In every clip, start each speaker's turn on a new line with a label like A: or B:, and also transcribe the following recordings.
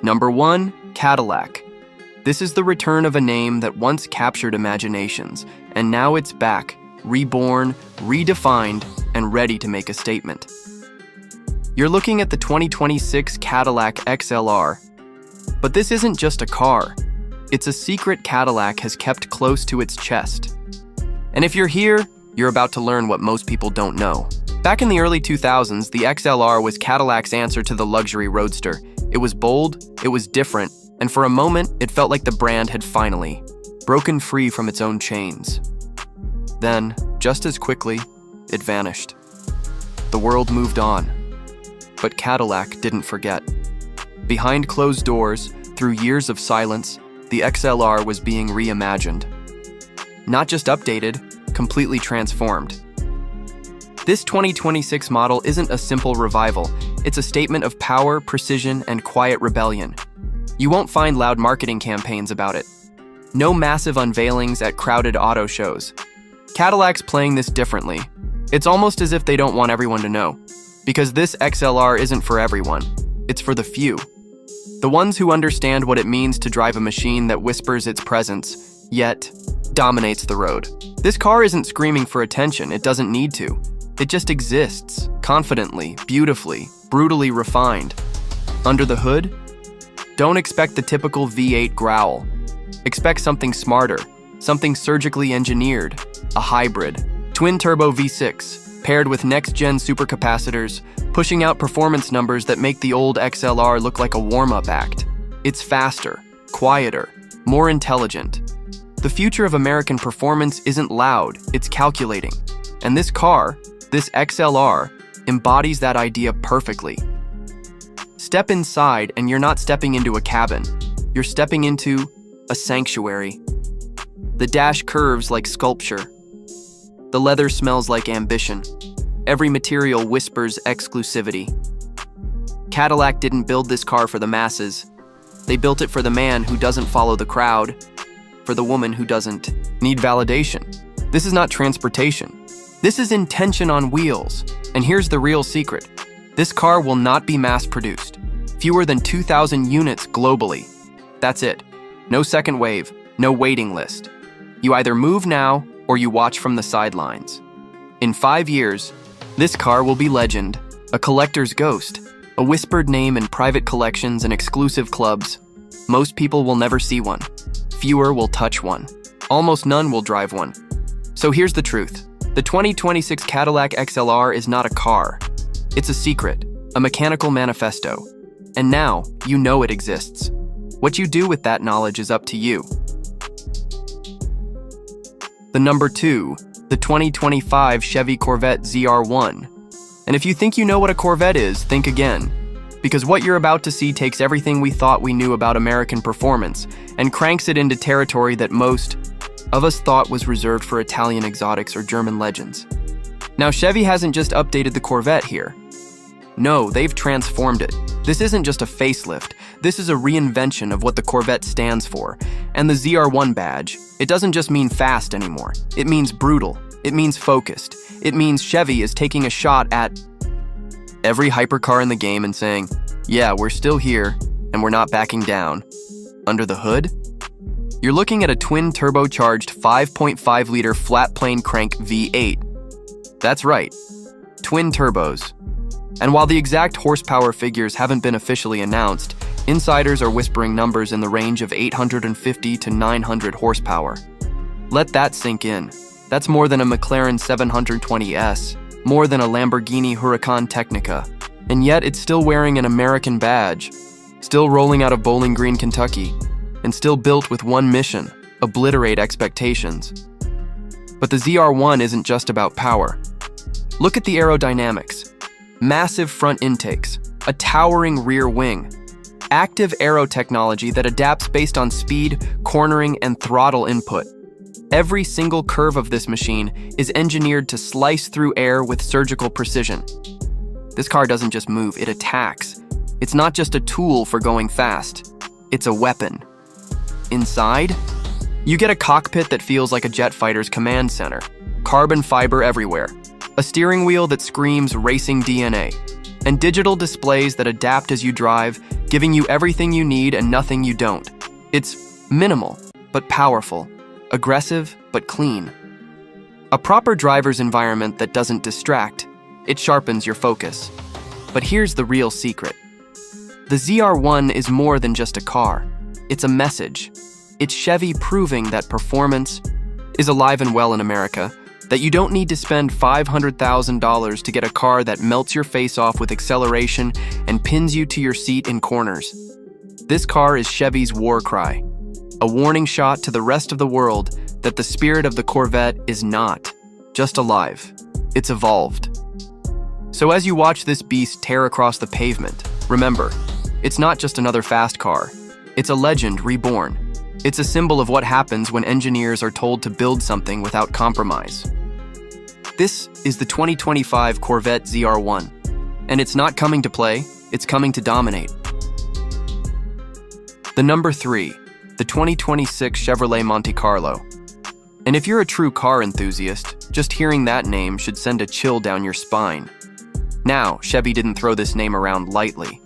A: Number 1, Cadillac. This is the return of a name that once captured imaginations, and now it's back, reborn, redefined, and ready to make a statement. You're looking at the 2026 Cadillac XLR. But this isn't just a car. It's a secret Cadillac has kept close to its chest. And if you're here, you're about to learn what most people don't know. Back in the early 2000s, the XLR was Cadillac's answer to the luxury roadster. It was bold, it was different, and for a moment, it felt like the brand had finally broken free from its own chains. Then, just as quickly, it vanished. The world moved on. But Cadillac didn't forget. Behind closed doors, through years of silence, the XLR was being reimagined. Not just updated, completely transformed. This 2026 model isn't a simple revival. It's a statement of power, precision, and quiet rebellion. You won't find loud marketing campaigns about it. No massive unveilings at crowded auto shows. Cadillac's playing this differently. It's almost as if they don't want everyone to know. Because this XLR isn't for everyone. It's for the few. The ones who understand what it means to drive a machine that whispers its presence, yet dominates the road. This car isn't screaming for attention. It doesn't need to. It just exists, confidently, beautifully, brutally refined. Under the hood, don't expect the typical V8 growl. Expect something smarter, something surgically engineered, a hybrid. Twin-turbo V6, paired with next-gen supercapacitors, pushing out performance numbers that make the old XLR look like a warm-up act. It's faster, quieter, more intelligent. The future of American performance isn't loud, it's calculating. And this car, this XLR, embodies that idea perfectly. Step inside and you're not stepping into a cabin. You're stepping into a sanctuary. The dash curves like sculpture. The leather smells like ambition. Every material whispers exclusivity. Cadillac didn't build this car for the masses. They built it for the man who doesn't follow the crowd, for the woman who doesn't need validation. This is not transportation. This is intention on wheels. And here's the real secret. This car will not be mass-produced. Fewer than 2,000 units globally. That's it. No second wave, no waiting list. You either move now or you watch from the sidelines. In 5 years, this car will be legend, a collector's ghost, a whispered name in private collections and exclusive clubs. Most people will never see one. Fewer will touch one. Almost none will drive one. So here's the truth. The 2026 Cadillac XLR is not a car. It's a secret, a mechanical manifesto. And now, you know it exists. What you do with that knowledge is up to you. The number 2, the 2025 Chevy Corvette ZR1. And if you think you know what a Corvette is, think again. Because what you're about to see takes everything we thought we knew about American performance and cranks it into territory that most of us thought was reserved for Italian exotics or German legends. Now, Chevy hasn't just updated the Corvette here. No, they've transformed it. This isn't just a facelift. This is a reinvention of what the Corvette stands for. And the ZR1 badge, it doesn't just mean fast anymore. It means brutal. It means focused. It means Chevy is taking a shot at every hypercar in the game and saying, yeah, we're still here, and we're not backing down. Under the hood, you're looking at a twin-turbocharged 5.5-liter flat-plane crank V8. That's right, twin turbos. And while the exact horsepower figures haven't been officially announced, insiders are whispering numbers in the range of 850 to 900 horsepower. Let that sink in. That's more than a McLaren 720S, more than a Lamborghini Huracan Technica. And yet it's still wearing an American badge, still rolling out of Bowling Green, Kentucky, and still built with one mission: obliterate expectations. But the ZR1 isn't just about power. Look at the aerodynamics. Massive front intakes, a towering rear wing, active aero technology that adapts based on speed, cornering, and throttle input. Every single curve of this machine is engineered to slice through air with surgical precision. This car doesn't just move, it attacks. It's not just a tool for going fast, it's a weapon. Inside, you get a cockpit that feels like a jet fighter's command center, carbon fiber everywhere, a steering wheel that screams racing DNA, and digital displays that adapt as you drive, giving you everything you need and nothing you don't. It's minimal, but powerful, aggressive, but clean. A proper driver's environment that doesn't distract, it sharpens your focus. But here's the real secret. The ZR1 is more than just a car. It's a message. It's Chevy proving that performance is alive and well in America, that you don't need to spend $500,000 to get a car that melts your face off with acceleration and pins you to your seat in corners. This car is Chevy's war cry, a warning shot to the rest of the world that the spirit of the Corvette is not just alive, it's evolved. So as you watch this beast tear across the pavement, remember, it's not just another fast car. It's a legend reborn. It's a symbol of what happens when engineers are told to build something without compromise. This is the 2025 Corvette ZR1, and it's not coming to play, it's coming to dominate. The number 3, the 2026 Chevrolet Monte Carlo. And if you're a true car enthusiast, just hearing that name should send a chill down your spine. Now, Chevy didn't throw this name around lightly.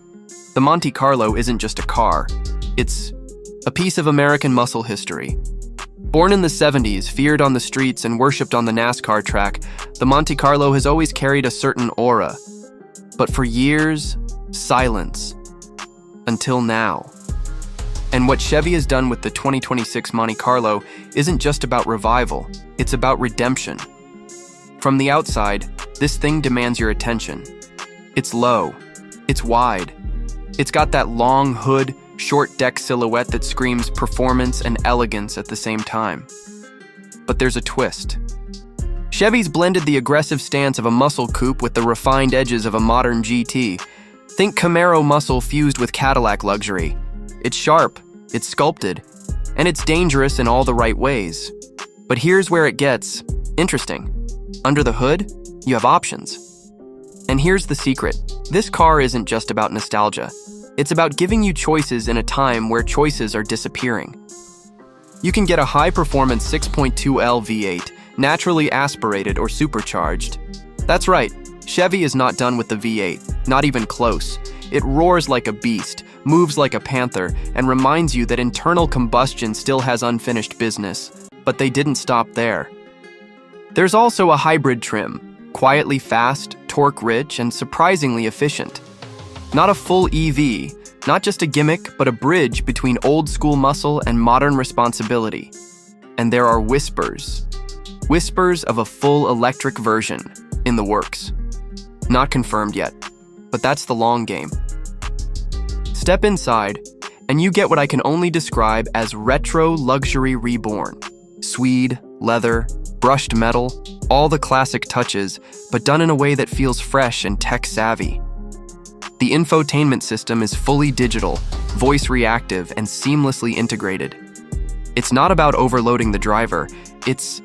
A: The Monte Carlo isn't just a car, it's a piece of American muscle history. Born in the 70s, feared on the streets, and worshipped on the NASCAR track, the Monte Carlo has always carried a certain aura. But for years, silence. Until now. And what Chevy has done with the 2026 Monte Carlo isn't just about revival, it's about redemption. From the outside, this thing demands your attention. It's low, it's wide, it's got that long hood, short deck silhouette that screams performance and elegance at the same time. But there's a twist. Chevy's blended the aggressive stance of a muscle coupe with the refined edges of a modern GT. Think Camaro muscle fused with Cadillac luxury. It's sharp, it's sculpted, and it's dangerous in all the right ways. But here's where it gets interesting. Under the hood, you have options. And here's the secret. This car isn't just about nostalgia. It's about giving you choices in a time where choices are disappearing. You can get a high-performance 6.2L V8, naturally aspirated or supercharged. That's right, Chevy is not done with the V8, not even close. It roars like a beast, moves like a panther, and reminds you that internal combustion still has unfinished business. But they didn't stop there. There's also a hybrid trim, quietly fast, torque-rich, and surprisingly efficient. Not a full EV, not just a gimmick, but a bridge between old-school muscle and modern responsibility. And there are whispers of a full electric version in the works. Not confirmed yet, but that's the long game. Step inside, and you get what I can only describe as retro luxury reborn. Suede, leather, brushed metal, all the classic touches, but done in a way that feels fresh and tech-savvy. The infotainment system is fully digital, voice reactive, and seamlessly integrated. It's not about overloading the driver, it's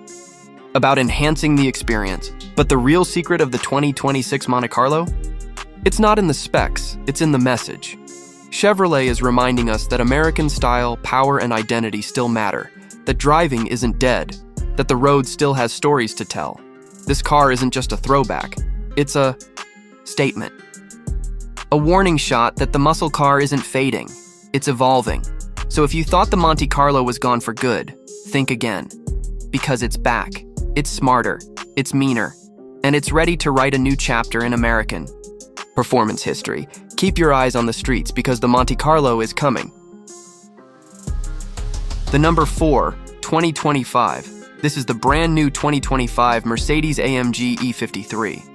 A: about enhancing the experience. But the real secret of the 2026 Monte Carlo? It's not in the specs, it's in the message. Chevrolet is reminding us that American style, power, and identity still matter, that driving isn't dead, that the road still has stories to tell. This car isn't just a throwback, it's a statement. A warning shot that the muscle car isn't fading, it's evolving. So if you thought the Monte Carlo was gone for good, think again. Because it's back, it's smarter, it's meaner, and it's ready to write a new chapter in American performance history. Keep your eyes on the streets because the Monte Carlo is coming. The number 4, 2025. This is the brand new 2025 Mercedes-AMG E53.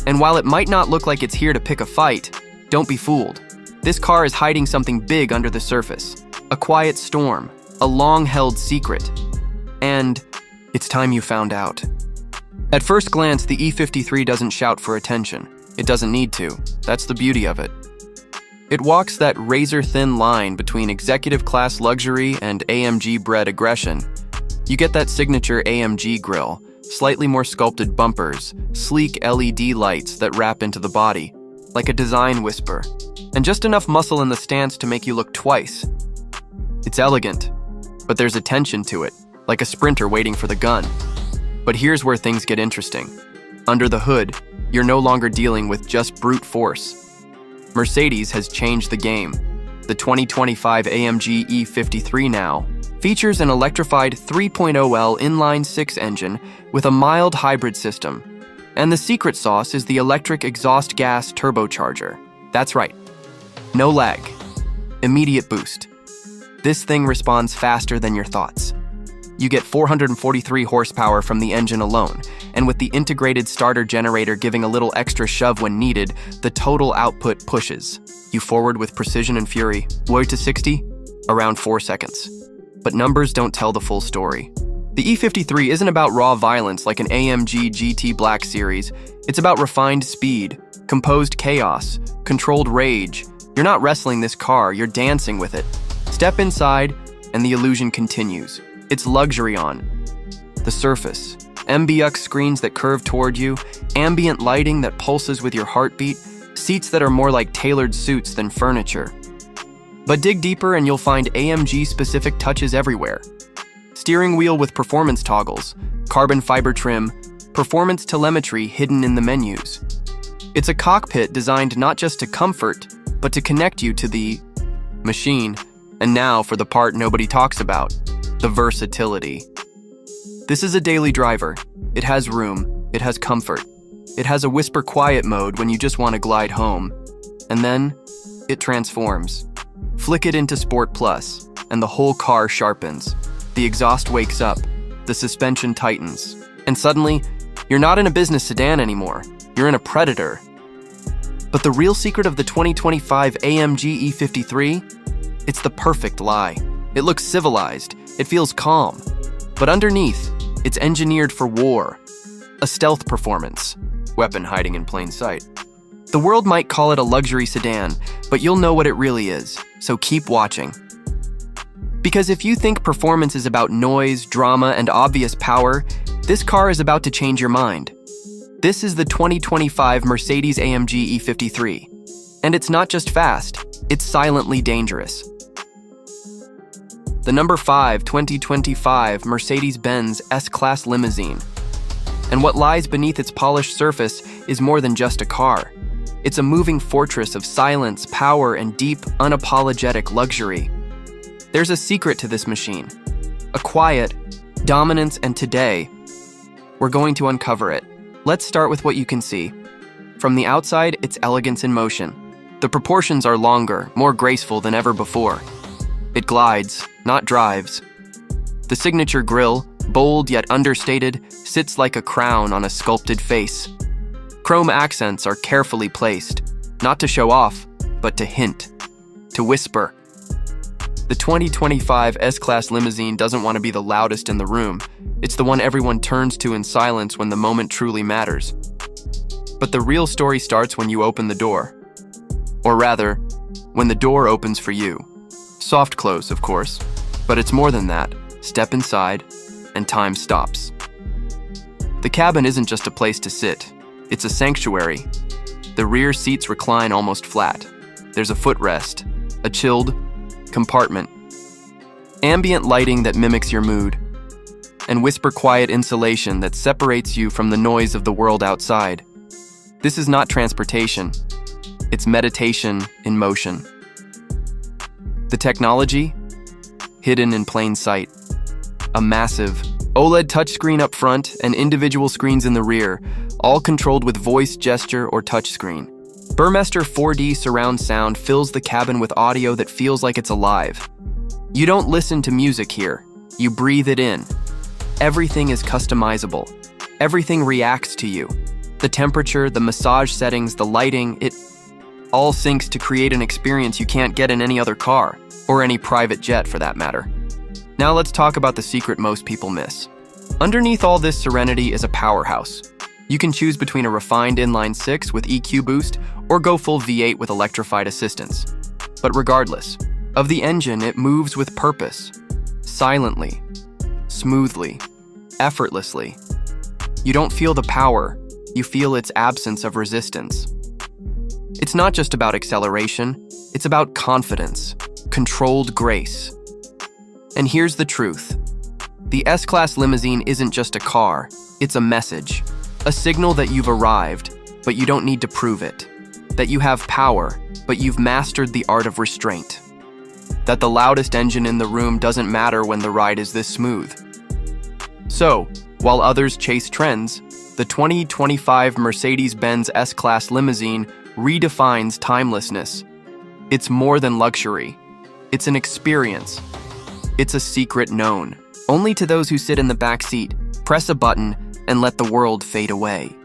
A: And while it might not look like it's here to pick a fight, don't be fooled. This car is hiding something big under the surface. A quiet storm, a long-held secret. And it's time you found out. At first glance, the E53 doesn't shout for attention. It doesn't need to. That's the beauty of it. It walks that razor-thin line between executive-class luxury and AMG-bred aggression. You get that signature AMG grille, slightly more sculpted bumpers, sleek LED lights that wrap into the body, like a design whisper, and just enough muscle in the stance to make you look twice. It's elegant, but there's a tension to it, like a sprinter waiting for the gun. But here's where things get interesting. Under the hood, You're no longer dealing with just brute force. Mercedes has changed the game. The 2025 AMG E53 now features an electrified 3.0L inline-six engine with a mild hybrid system. And the secret sauce is the electric exhaust gas turbocharger. That's right. No lag. Immediate boost. This thing responds faster than your thoughts. You get 443 horsepower from the engine alone, and with the integrated starter generator giving a little extra shove when needed, the total output pushes you forward with precision and fury. 0 to 60? Around 4 seconds. But numbers don't tell the full story. The E53 isn't about raw violence like an AMG GT Black Series. It's about refined speed, composed chaos, controlled rage. You're not wrestling this car, you're dancing with it. Step inside, and the illusion continues. It's luxury on. The surface, MBUX screens that curve toward you, ambient lighting that pulses with your heartbeat, seats that are more like tailored suits than furniture. But dig deeper and you'll find AMG-specific touches everywhere. Steering wheel with performance toggles, carbon fiber trim, performance telemetry hidden in the menus. It's a cockpit designed not just to comfort, but to connect you to the machine. And now for the part nobody talks about, the versatility. This is a daily driver. It has room, it has comfort. It has a whisper quiet mode when you just want to glide home. And then, it transforms. Flick it into Sport Plus, and the whole car sharpens. The exhaust wakes up, the suspension tightens, and suddenly, you're not in a business sedan anymore. You're in a Predator. But the real secret of the 2025 AMG E53? It's the perfect lie. It looks civilized, it feels calm. But underneath, it's engineered for war. A stealth performance. Weapon hiding in plain sight. The world might call it a luxury sedan, but you'll know what it really is, so keep watching. Because if you think performance is about noise, drama, and obvious power, this car is about to change your mind. This is the 2025 Mercedes-AMG E53. And it's not just fast, it's silently dangerous. The number 5 2025 Mercedes-Benz S-Class limousine. And what lies beneath its polished surface is more than just a car. It's a moving fortress of silence, power, and deep, unapologetic luxury. There's a secret to this machine. A quiet, dominance, and today, we're going to uncover it. Let's start with what you can see. From the outside, it's elegance in motion. The proportions are longer, more graceful than ever before. It glides, not drives. The signature grille, bold yet understated, sits like a crown on a sculpted face. Chrome accents are carefully placed, not to show off, but to hint, to whisper. The 2025 S-Class limousine doesn't want to be the loudest in the room. It's the one everyone turns to in silence when the moment truly matters. But the real story starts when you open the door. Or rather, when the door opens for you. Soft close, of course, but it's more than that. Step inside, and time stops. The cabin isn't just a place to sit. It's a sanctuary. The rear seats recline almost flat. There's a footrest, a chilled compartment, ambient lighting that mimics your mood, and whisper quiet insulation that separates you from the noise of the world outside. This is not transportation. It's meditation in motion. The technology? Hidden in plain sight. A massive OLED touchscreen up front and individual screens in the rear, all controlled with voice, gesture, or touchscreen. Burmester 4D surround sound fills the cabin with audio that feels like it's alive. You don't listen to music here, you breathe it in. Everything is customizable. Everything reacts to you. The temperature, the massage settings, the lighting, it all syncs to create an experience you can't get in any other car, or any private jet for that matter. Now let's talk about the secret most people miss. Underneath all this serenity is a powerhouse. You can choose between a refined inline-six with EQ boost or go full V8 with electrified assistance. But regardless of the engine, it moves with purpose, silently, smoothly, effortlessly. You don't feel the power, you feel its absence of resistance. It's not just about acceleration, it's about confidence, controlled grace. And here's the truth. The S-Class limousine isn't just a car, it's a message. A signal that you've arrived, but you don't need to prove it. That you have power, but you've mastered the art of restraint. That the loudest engine in the room doesn't matter when the ride is this smooth. So, while others chase trends, the 2025 Mercedes-Benz S-Class limousine redefines timelessness. It's more than luxury. It's an experience. It's a secret known only to those who sit in the back seat, press a button, and let the world fade away.